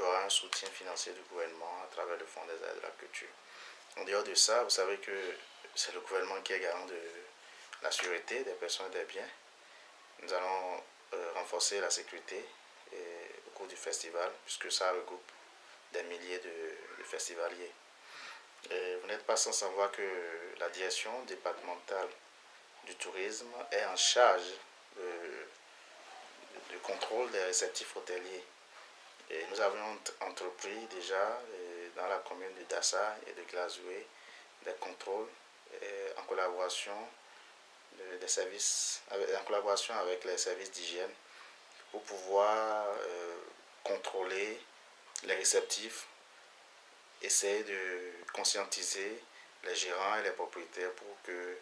aura un soutien financier du gouvernement à travers le Fonds des aides de la culture. En dehors de ça, vous savez que c'est le gouvernement qui est garant de la sécurité des personnes et des biens. Nous allons renforcer la sécurité au cours du festival, puisque ça regroupe des milliers de festivaliers. Vous n'êtes pas sans savoir que la direction départementale du tourisme est en charge du contrôle des réceptifs hôteliers. Et nous avions entrepris déjà dans la commune de Dassa et de Glazoué des contrôles en collaboration avec les services d'hygiène pour pouvoir contrôler les réceptifs, essayer de conscientiser les gérants et les propriétaires pour que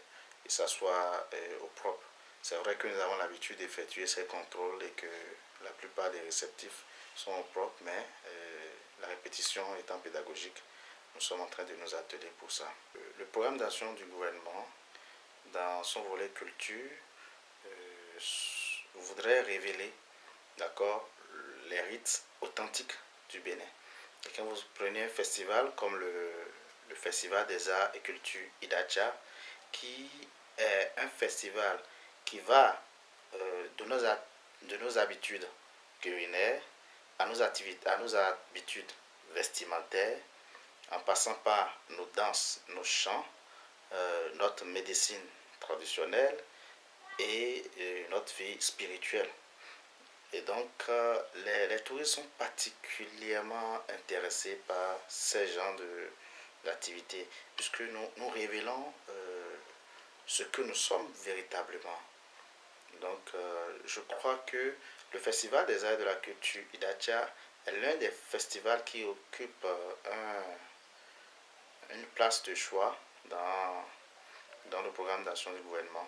ça soit au propre. C'est vrai que nous avons l'habitude d'effectuer ces contrôles et que la plupart des réceptifs sont au propre, mais la répétition étant pédagogique, nous sommes en train de nous atteler pour ça. Le programme d'action du gouvernement, dans son volet culture, voudrait révéler, d'accord, les rites authentiques du Bénin. Et quand vous prenez un festival comme le Festival des Arts et Culture Idacha, qui est un festival qui va de nos habitudes culinaires à nos habitudes vestimentaires, en passant par nos danses, nos chants, notre médecine traditionnelle et notre vie spirituelle. Et donc, les touristes sont particulièrement intéressés par ces genres d'activités, puisque nous révélons ce que nous sommes véritablement. Donc, je crois que le Festival des Arts et de la Culture Idacha est l'un des festivals qui occupe une place de choix dans le programme d'action du gouvernement.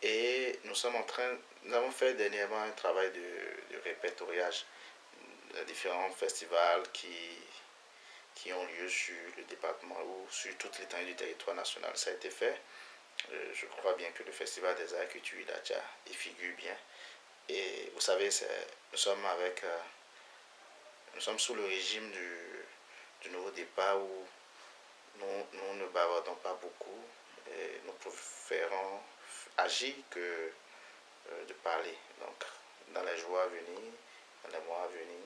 Et nous avons fait dernièrement un travail de répertoriage des différents festivals qui ont lieu sur le département ou sur toute l'étendue du territoire national. Ça a été fait. Je crois bien que le Festival des Arts et Culture Idacha y figure bien. Et vous savez, nous sommes sous le régime du nouveau départ où nous ne bavardons pas beaucoup et nous préférons agir que de parler. Donc, dans les jours à venir, dans les mois à venir,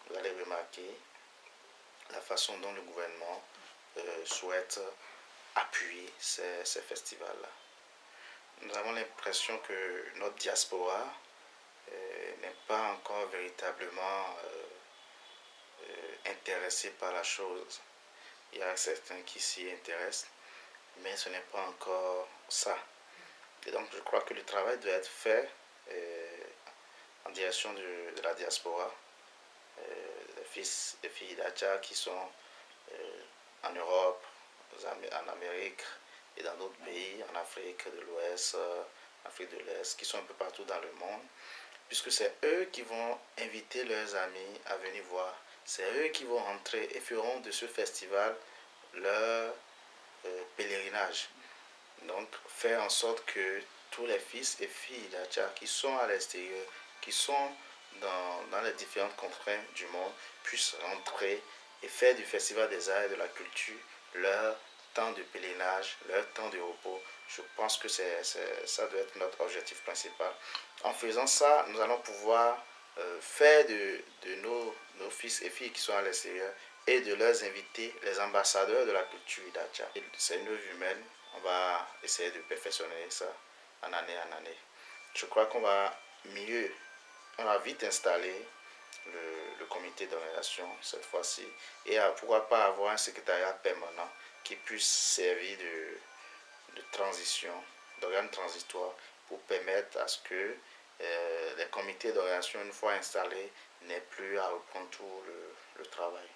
vous allez remarquer la façon dont le gouvernement souhaite appuyer ces festivals-là. Nous avons l'impression que notre diaspora n'est pas encore véritablement intéressée par la chose. Il y a certains qui s'y intéressent, mais ce n'est pas encore ça. Et donc, je crois que le travail doit être fait en direction de la diaspora, les fils et filles d'Acha qui sont en Europe, en Amérique et dans d'autres pays, en Afrique de l'Ouest, Afrique de l'Est, qui sont un peu partout dans le monde, puisque c'est eux qui vont inviter leurs amis à venir voir. C'est eux qui vont rentrer et feront de ce festival leur pèlerinage. Donc, faire en sorte que tous les fils et filles d'Acha qui sont à l'extérieur, qui sont dans les différentes contrées du monde, puissent rentrer et faire du Festival des Arts et de la Culture leur temps de pèlerinage, leur temps de repos. Je pense que ça doit être notre objectif principal. En faisant ça, nous allons pouvoir faire de nos fils et filles qui sont à l'extérieur et de leurs invités les ambassadeurs de la culture d'Acha. C'est une œuvre humaine. On va essayer de perfectionner ça en année en année. Je crois qu'on va vite installer le comité d'organisation cette fois-ci et pourquoi pas avoir un secrétariat permanent qui puisse servir de transition, d'organe transitoire pour permettre à ce que les comités d'organisation, une fois installés, n'aient plus à reprendre tout le travail.